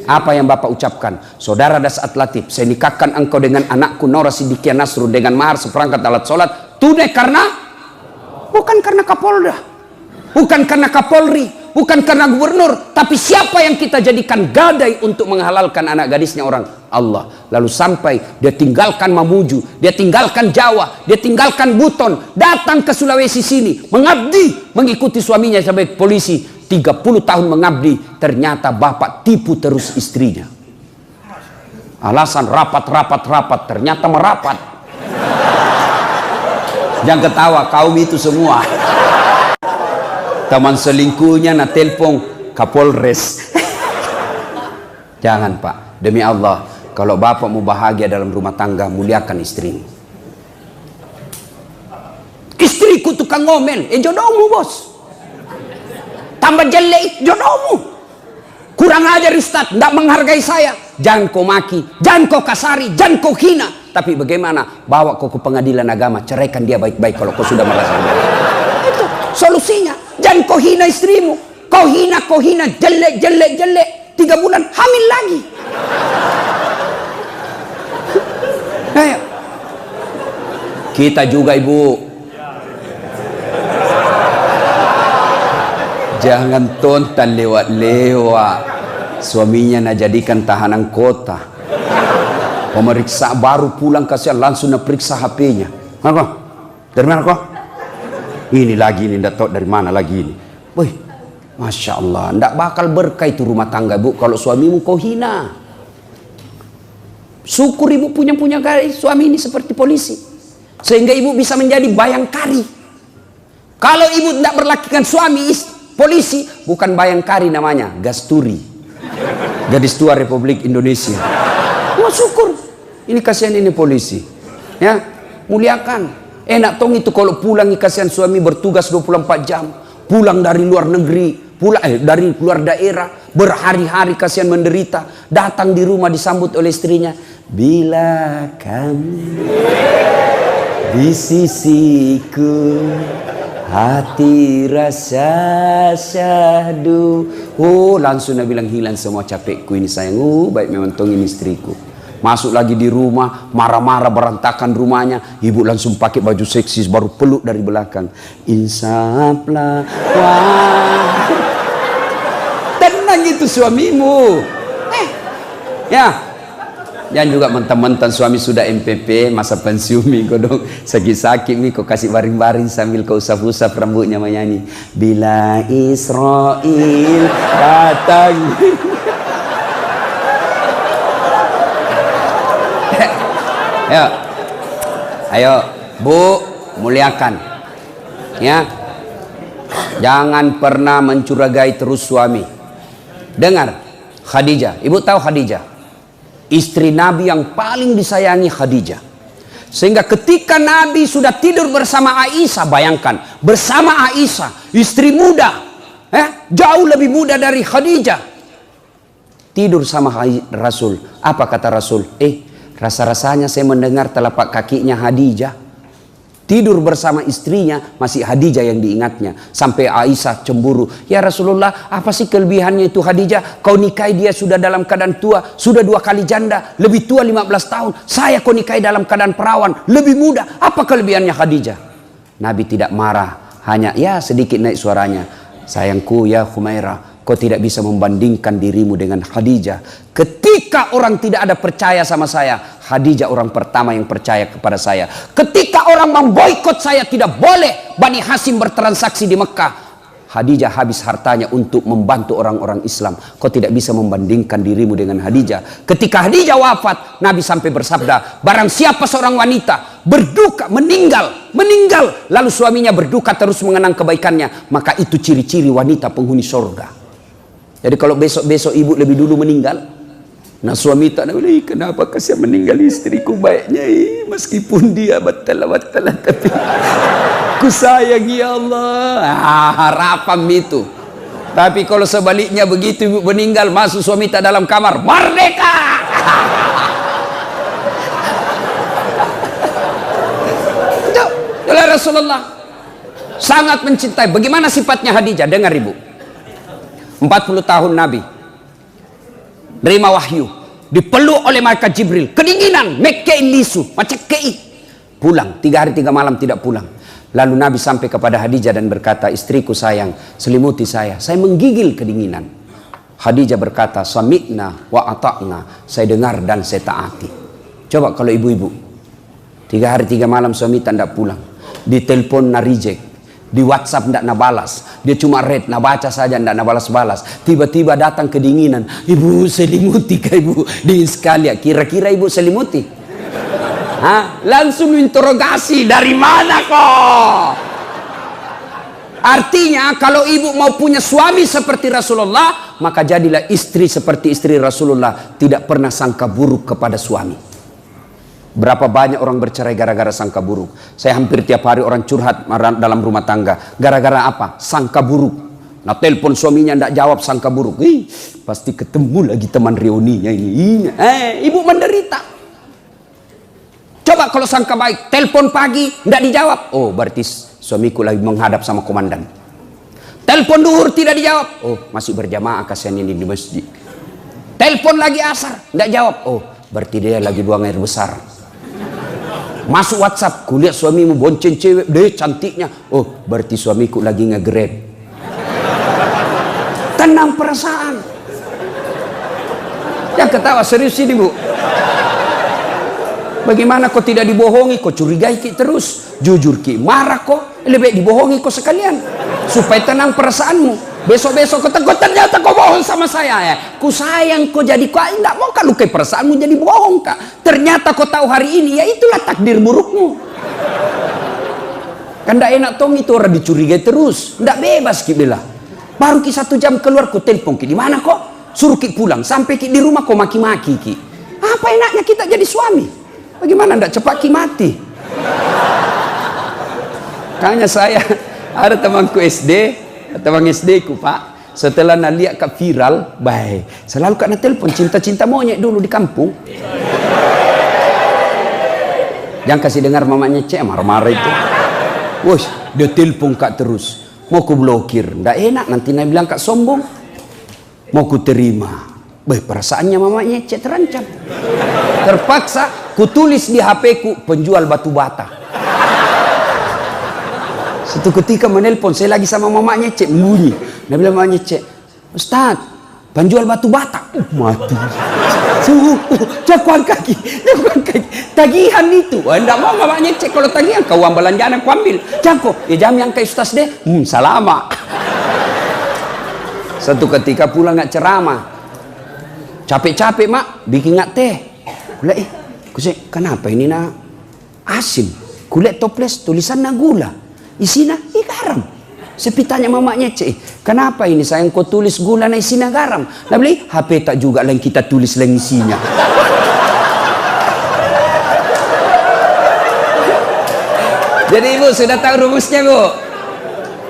Apa yang bapak ucapkan? Saudara Dasat Latif, saya nikahkan engkau dengan anakku Nora Sidikia Nasrun dengan mahar seperangkat alat sholat tunai karena? Bukan karena Kapolda, bukan karena Kapolri, bukan karena gubernur, tapi siapa yang kita jadikan gadai untuk menghalalkan anak gadisnya orang? Allah. Lalu sampai dia tinggalkan Mamuju, dia tinggalkan Jawa, dia tinggalkan Buton, datang ke Sulawesi sini, mengabdi, mengikuti suaminya sebagai polisi, 30 tahun mengabdi. Ternyata bapak tipu terus istrinya. Alasan rapat, ternyata merapat. Jangan ketawa, kaum itu semua. Teman selingkuhnya na telepon Kapolres. Jangan pak, demi Allah, kalau bapak mau bahagia dalam rumah tangga, muliakan istrimu. Istriku tukang ngomel, jodohmu bos. Tambah jelek, jodohmu. Kurang ajar Ustaz, tidak menghargai saya. Jangan kau maki, jangan kau kasari, jangan kau hina. Tapi bagaimana? Bawa kau ke pengadilan agama, ceraikan dia baik-baik kalau kau sudah merasa. Itu solusinya. Jangan kau hina istrimu. Kau hina, jelek. 3 bulan hamil lagi. Ayo. Kita juga ibu. Jangan tonton lewat-lewat. Suaminya nak jadikan tahanan kota. Pemeriksa baru pulang kasihan langsung nak periksa HP-nya. Apa? Dari mana kau? Ini lagi ini, tidak tahu dari mana lagi ini. Wih, Masya Allah, tidak bakal berkah itu rumah tangga bu kalau suamimu kau hina. Syukur ibu punya suami ini seperti polisi, sehingga ibu bisa menjadi bayangkari. Kalau ibu tidak berlakikan suami polisi, bukan bayangkari namanya, gasturi, gadis tua Republik Indonesia. Wah syukur, ini kasihan ini polisi, ya muliakan. Enak tong itu kalau pulang kasihan suami bertugas 24 jam, pulang dari luar negeri, pulang dari luar daerah, berhari-hari kasihan menderita, datang di rumah disambut oleh istrinya. Bila kamu di sisiku, hati rasa syahdu. Oh langsung dia bilang hilang semua capekku ini sayang. Oh baik memang tong ini istriku. Masuk lagi di rumah, marah-marah berantakan rumahnya. Ibu langsung pakai baju seksi, baru peluk dari belakang. Insaflah, wah. Tenang itu suamimu. Ya, jangan juga mentang-mentang suami sudah MPP, masa pensiun minggu dong. Sakit-sakit minggu kasih baring-baring sambil kau usap-usap rambutnya menyanyi. Bila Israel datang. Ayo bu, muliakan ya, jangan pernah mencurigai terus suami. Dengar Khadijah, ibu tahu Khadijah istri Nabi yang paling disayangi. Khadijah Sehingga ketika Nabi sudah tidur bersama Aisyah, bayangkan, bersama Aisyah, istri muda, jauh lebih muda dari Khadijah, tidur sama Rasul. Apa kata Rasul? Rasa-rasanya saya mendengar telapak kakinya Khadijah. Tidur bersama istrinya, masih Khadijah yang diingatnya. Sampai Aisyah cemburu. Ya Rasulullah, apa sih kelebihannya itu Khadijah? Kau nikahi dia sudah dalam keadaan tua, sudah 2 kali janda, lebih tua 15 tahun. Saya kau nikahi dalam keadaan perawan, lebih muda. Apa kelebihannya Khadijah? Nabi tidak marah, hanya ya sedikit naik suaranya. Sayangku ya Humairah, kau tidak bisa membandingkan dirimu dengan Khadijah. Ketika orang tidak ada percaya sama saya, Khadijah orang pertama yang percaya kepada saya. Ketika orang memboikot saya, tidak boleh Bani Hasyim bertransaksi di Mekah, Khadijah habis hartanya untuk membantu orang-orang Islam. Kau tidak bisa membandingkan dirimu dengan Khadijah. Ketika Khadijah wafat, Nabi sampai bersabda, barang siapa seorang wanita berduka, meninggal, lalu suaminya berduka terus mengenang kebaikannya, maka itu ciri-ciri wanita penghuni surga. Jadi kalau besok-besok ibu lebih dulu meninggal, nah suami tak nak boleh, kenapa kasihan meninggal istriku baiknya, meskipun dia batal-batal, tapi ku sayang ya Allah. Harapan itu. Tapi kalau sebaliknya begitu ibu meninggal, masuk suami tak dalam kamar, merdeka. Itulah Rasulullah sangat mencintai. Bagaimana sifatnya Khadijah? Dengar ibu. 40 tahun Nabi nerima wahyu, dipeluk oleh malaikat Jibril, kedinginan, mekkein lisu, macam kei, pulang 3 hari 3 malam tidak pulang. Lalu Nabi sampai kepada Khadijah dan berkata, istriku sayang, selimuti saya menggigil kedinginan. Khadijah berkata, sami'na wa ata'na, saya dengar dan saya taati. Coba kalau ibu-ibu 3 hari 3 malam suami tak pulang, ditelepon na reject, di WhatsApp ndak nak balas, dia cuma read, nak baca saja ndak nak balas-balas. Tiba-tiba datang kedinginan, ibu selimuti kah ibu? Dingin sekali ya. Kira-kira ibu selimuti? Langsung interogasi, dari mana kok? Artinya kalau ibu mau punya suami seperti Rasulullah, maka jadilah istri seperti istri Rasulullah, tidak pernah sangka buruk kepada suami. Berapa banyak orang bercerai gara-gara sangka buruk. Saya hampir tiap hari orang curhat dalam rumah tangga. Gara-gara apa? Sangka buruk. Nah telepon suaminya tidak jawab, sangka buruk. Pasti ketemu lagi teman reuninya ini. Ibu menderita. Coba kalau sangka baik, telepon pagi tidak dijawab. Oh berarti suamiku lagi menghadap sama komandan. Telepon duhur tidak dijawab. Oh masih berjamaah kasihan ini di masjid. Telepon lagi asar tidak jawab. Oh berarti dia lagi buang air besar. Masuk WhatsApp, kulihat suamimu bonceng cewek, deh cantiknya. Oh, berarti suamiku lagi nge-grab. Tenang perasaan. Yang ketawa serius ini bu. Bagaimana kau tidak dibohongi? Kau curigai ki terus. Jujur ki, marah kok. Lebih baik dibohongi kau sekalian. Supaya tenang perasaanmu. Besok-besok kau ternyata kau bohong sama saya ya. Ku sayang kau jadi kau tidak mau kan lukai perasaanmu jadi bohong kak. Ternyata kau tahu hari ini ya itulah takdir burukmu. Kan tidak enak tong itu orang dicurigai terus. Tidak bebas ki bela. Baru ki 1 jam keluar kau telepon ki. Di mana kok? Suruh ki pulang. Sampai ki di rumah kau maki-maki ki. Apa enaknya kita jadi suami? Bagaimana tidak cepat ki mati? Kayaknya saya ada temanku SD. Teman SD ku pak, setelah nak lihat kat viral, baik, selalu kak nak telpon cinta-cinta monyet dulu di kampung. Jangan kasih dengar mamanya cek marah-marah itu. Wush, dia telpon kak terus. Mau ku blokir, ndak enak nanti nak bilang kak sombong. Mau ku terima, baik perasaannya mamanya cek terancam. Terpaksa ku tulis di HP ku penjual batu bata. Satu ketika menelpon, saya lagi sama mamanya cek bunyi. Dia bilang mamanya cek, Ustaz, penjual batu bata. Mati. Cakuan kaki. Tagihan itu. Tidak mau mamanya cek kalau tagihan. Kau uang belanjaan aku ambil. Cangko, ya jam yang kayak Ustaz deh. Salama. Satu ketika pulang nggak ceramah. Capek-capek mak, bikin nggak teh. Kulihat kusik, kenapa ini nak asin? Kulihat toples tulisan nak gula. Isinya garam. Saya tanya mamanya cek, kenapa ini sayang kau tulis gula na isinya garam? Nah beli HP tak juga yang kita tulis yang isinya. Jadi ibu sudah tahu rumusnya, Bu?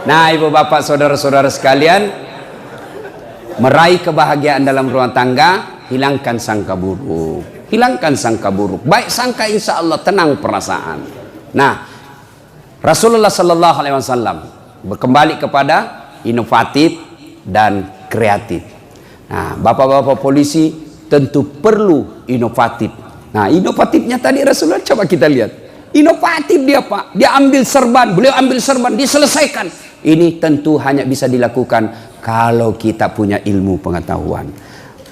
Nah, ibu bapak saudara-saudara sekalian, meraih kebahagiaan dalam rumah tangga, hilangkan sangka buruk. Hilangkan sangka buruk. Baik sangka, insya Allah tenang perasaan. Nah, Rasulullah Sallallahu Alaihi Wasallam kembali kepada inovatif dan kreatif. Nah, bapak-bapak polisi tentu perlu inovatif. Nah, inovatifnya tadi Rasulullah, coba kita lihat. Inovatif dia, Pak. Dia ambil serban, beliau ambil serban, diselesaikan. Ini tentu hanya bisa dilakukan kalau kita punya ilmu pengetahuan.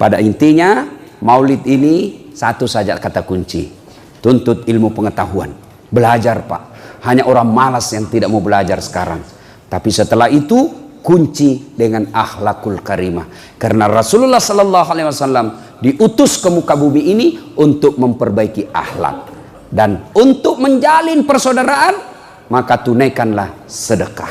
Pada intinya, maulid ini satu saja kata kunci. Tuntut ilmu pengetahuan. Belajar, Pak. Hanya orang malas yang tidak mau belajar sekarang. Tapi setelah itu, kunci dengan akhlakul karimah. Karena Rasulullah Sallallahu Alaihi Wasallam diutus ke muka bumi ini untuk memperbaiki akhlak. Dan untuk menjalin persaudaraan, maka tunaikanlah sedekah.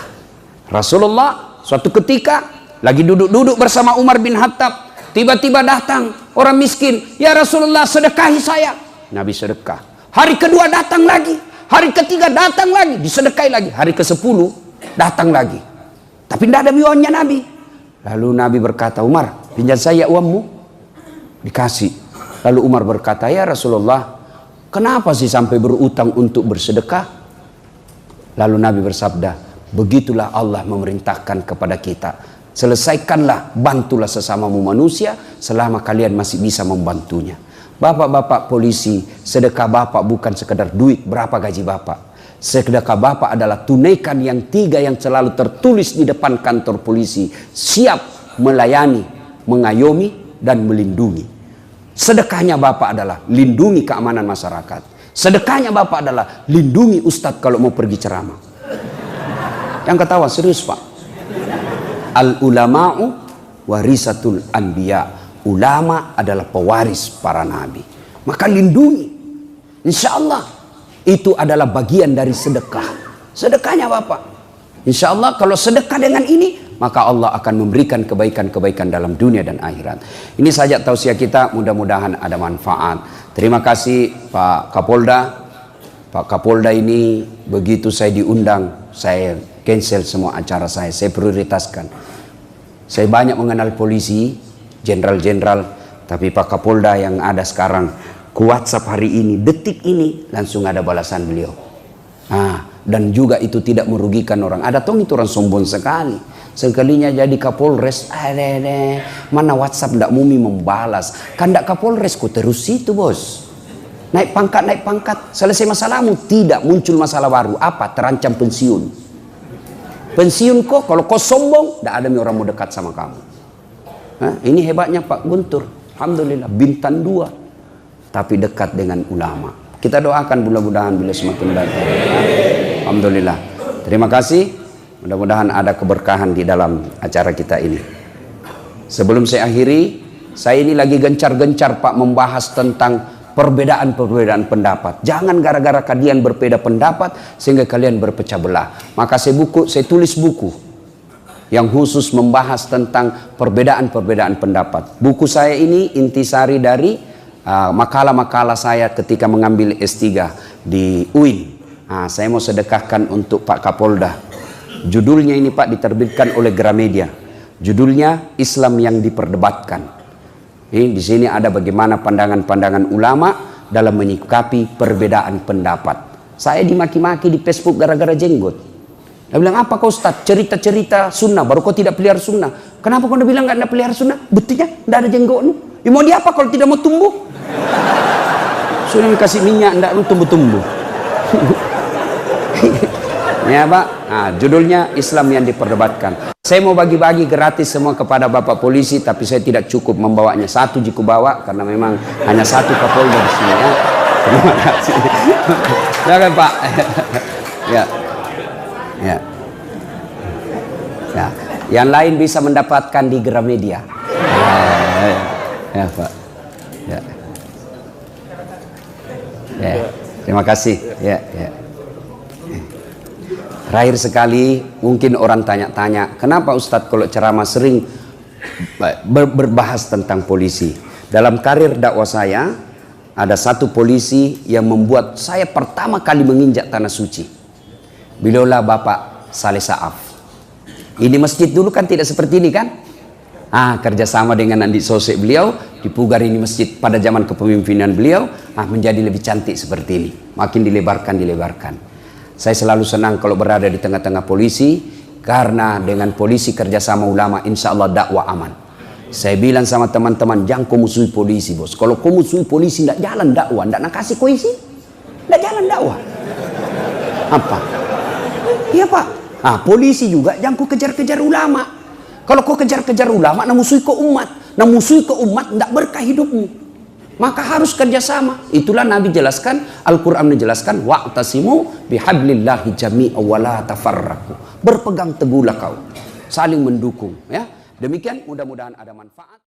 Rasulullah suatu ketika lagi duduk-duduk bersama Umar bin Khattab, tiba-tiba datang orang miskin, ya Rasulullah sedekahi saya. Nabi sedekah. Hari kedua datang lagi, hari ketiga datang lagi, disedekahi lagi. Hari ke-10 datang lagi, tapi tidak ada uangnya Nabi. Lalu Nabi berkata, Umar, pinjam saya uangmu. Dikasih. Lalu Umar berkata, ya Rasulullah, kenapa sih sampai berutang untuk bersedekah? Lalu Nabi bersabda, begitulah Allah memerintahkan kepada kita. Selesaikanlah, bantulah sesamamu manusia selama kalian masih bisa membantunya. Bapak-bapak polisi, sedekah bapak bukan sekedar duit berapa gaji bapak. Sedekah bapak adalah tunaikan yang 3 yang selalu tertulis di depan kantor polisi. Siap melayani, mengayomi, dan melindungi. Sedekahnya bapak adalah lindungi keamanan masyarakat. Sedekahnya bapak adalah lindungi ustadz kalau mau pergi ceramah. Yang ketawa serius, Pak. Al ulama'u warisatul anbiya. Ulama adalah pewaris para nabi. Maka lindungi. Insya Allah itu adalah bagian dari sedekah. Sedekahnya bapak. Insya Allah kalau sedekah dengan ini, maka Allah akan memberikan kebaikan-kebaikan dalam dunia dan akhirat. Ini saja tausiah kita, mudah-mudahan ada manfaat. Terima kasih Pak Kapolda. Pak Kapolda ini begitu saya diundang, saya cancel semua acara saya prioritaskan. Saya banyak mengenal polisi, jenderal-jenderal, tapi Pak Kapolda yang ada sekarang, ku WhatsApp hari ini, detik ini, langsung ada balasan beliau. Dan juga itu tidak merugikan orang. Ada tong itu orang sombong sekali. Sekalinya jadi Kapolres, mana WhatsApp ndak mumi membalas. Kan ndak Kapolres ku terus itu, bos. Naik pangkat, selesai masalahmu. Tidak, muncul masalah baru. Apa? Terancam pensiun. Pensiun kok, kalau kau sombong, ndak ada orang mau dekat sama kamu. Ini hebatnya Pak Guntur. Alhamdulillah, bintang 2. Tapi dekat dengan ulama. Kita doakan mudah-mudahan bila semakin datang. Alhamdulillah. Terima kasih. Mudah-mudahan ada keberkahan di dalam acara kita ini. Sebelum saya akhiri, saya ini lagi gencar-gencar Pak membahas tentang perbedaan-perbedaan pendapat. Jangan gara-gara kalian berbeda pendapat sehingga kalian berpecah belah. Maka saya tulis buku yang khusus membahas tentang perbedaan-perbedaan pendapat. Buku saya ini intisari dari makalah-makalah saya ketika mengambil S3 di UIN. Saya mau sedekahkan untuk Pak Kapolda. Judulnya ini Pak diterbitkan oleh Gramedia. Judulnya Islam yang diperdebatkan. Di sini ada bagaimana pandangan-pandangan ulama dalam menyikapi perbedaan pendapat. Saya dimaki-maki di Facebook gara-gara jenggot. Dia bilang, apa kau Ustaz? Cerita-cerita sunnah, baru kau tidak pelihara sunnah. Kenapa kau bilang gak ada pelihara sunnah? Buktinya tidak ada jenggotmu. Mau dia apa kalau tidak mau tumbuh? Sudah kasih minyak, tidak mau tumbuh-tumbuh. Ya Pak, judulnya Islam yang diperdebatkan. Saya mau bagi-bagi gratis semua kepada Bapak polisi, tapi saya tidak cukup membawanya. Satu jiku bawa, karena memang hanya satu Kapolda di sini ya. Terima kasih. Ya kan Pak? Ya. Ya. Ya. Yang lain bisa mendapatkan di Gramedia. Ya Pak. Ya. Ya. Terima kasih. Ya. Ya. Terakhir sekali, mungkin orang tanya-tanya, kenapa Ustadz kalau ceramah sering berbahas tentang polisi? Dalam karir dakwah saya, ada satu polisi yang membuat saya pertama kali menginjak tanah suci. Bilaulah Bapak Saleh Saaf. Ini masjid dulu kan tidak seperti ini kan? Kerjasama dengan Andi Sosek beliau, dipugar ini masjid pada zaman kepemimpinan beliau, menjadi lebih cantik seperti ini. Makin dilebarkan. Saya selalu senang kalau berada di tengah-tengah polisi, karena dengan polisi kerjasama ulama, insya Allah dakwah aman. Saya bilang sama teman-teman, jangan kau musuhi polisi bos. Kalau kau musuhi polisi, tidak jalan dakwah, tidak nak kasih koisi, tidak jalan dakwah. Apa? Iya Pak. Polisi juga jangan kau kejar-kejar ulama. Kalau kau kejar-kejar ulama, namusuhi ke umat. Namusuhi ke umat, tidak berkah hidupmu. Maka harus kerjasama. Itulah Nabi jelaskan, Al-Quran menjelaskan, wa'tasimu bihablillahi jami'a wa la tafarraku. Berpegang teguhlah kau, saling mendukung. Ya, demikian mudah-mudahan ada manfaat.